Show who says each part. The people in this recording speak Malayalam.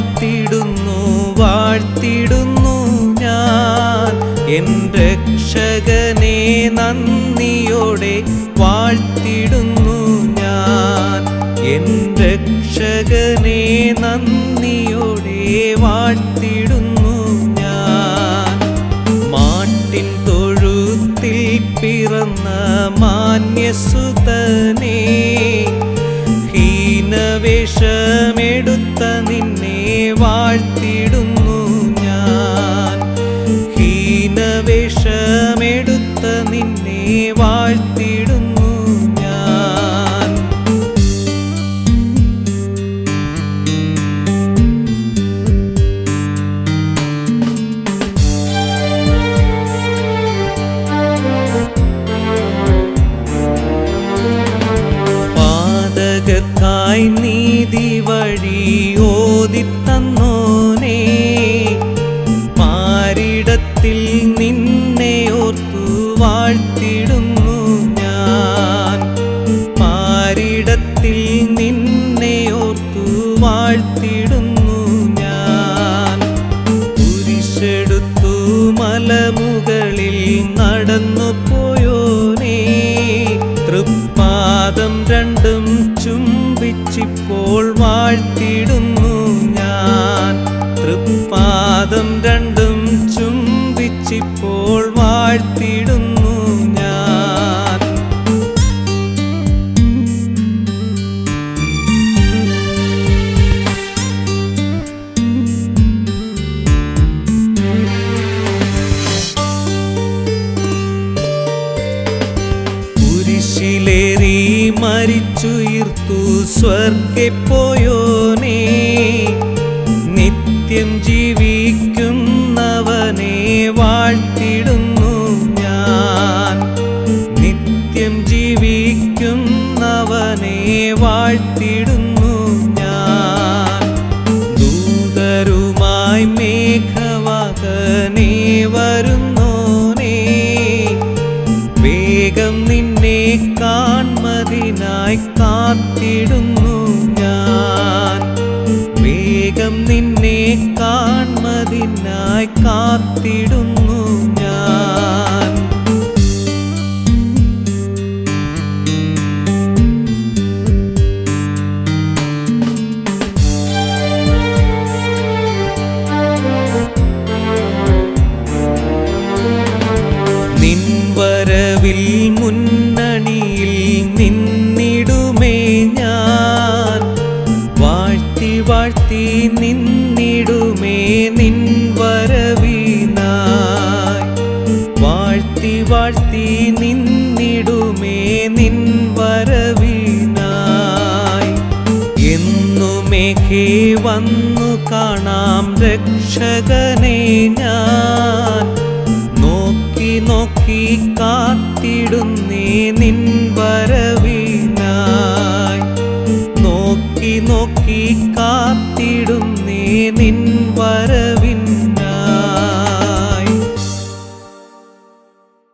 Speaker 1: വാഴ്ത്തിടുന്നു വാഴ്ത്തിടുന്നു ഞാൻ എൻ രക്ഷകനെ നന്ദിയോടെ വാഴ്ത്തിടുന്നു ഞാൻ എൻ രക്ഷകനെ നന്ദിയോടെ വാഴ്ത്തിടുന്നു ഞാൻ മാട്ടിൻ തൊഴുത്തിൽ പിറന്ന മാന്യസുതനേ ഹീനവേഷമെടുത്ത നിന്നെ വാഴ്ത്തിടുന്നു ഞാൻ ഹീനവേഷമെടുത്ത നിന്നെ വാഴ്ത്തിടുന്നു ഞാൻ പാതകർക്കായി നീതി വഴി ഓതിത്തന്നോനേ പാരിടത്തിൽ നിന്നെ ഓർത്തു വാഴ്ത്തിടുന്നു ഞാൻ പാരിടത്തിൽ നിന്നെ ഓർത്തു വാഴ്ത്തിടുന്നു ഞാൻ കുരിശെടുത്തു മലമുകളിൽ നടന്നു പോയോനേ തൃപ്പാദം രണ്ടും ചുംബിച്ചിപ്പോൾ വാഴ്ത്തിടുന്നു ഞാൻ തൃപ്പാദം രണ്ടും ചുംബിച്ചിപ്പോൾ വാഴ്ത്തിടുന്നു ഞാൻ കുരിശിലേറി മരിച്ചുയർത്തു സ്വർഗ്ഗേ പോയോനേ നിത്യം ജീവിക്കുന്നവനെ വാഴ്ത്തിടുന്നു ഞാൻ നിത്യം ജീവിക്കുന്നവനെ വാഴ്ത്തിടുന്നു ഞാൻ ദൂതരുമായി മേഘവാഹനേ വരുന്നോനേ വേഗം നിന്നെ കാൺമതിനായി കാത്തിടുന്നു ഞാൻ വേഗം നിന്നെ കാൺമതിനായി കാത്തിടുന്നു ഞാൻ നിൻ വരവിൽ മുന്നണിയിൽ നിന്നിടുമേ ഞാൻ വാഴ്ത്തി വാഴ്ത്തി നിന്നിടുമേ നിൻ വരവിനായി വാഴ്ത്തി വാഴ്ത്തി നിന്നിടുമേ നിൻ വരവിനായി എന്നുമേഘേ വന്നു കാണാം രക്ഷകനെ ഞാൻ നോക്കി നോക്കി കാത്തിടുന്നേ നിൻ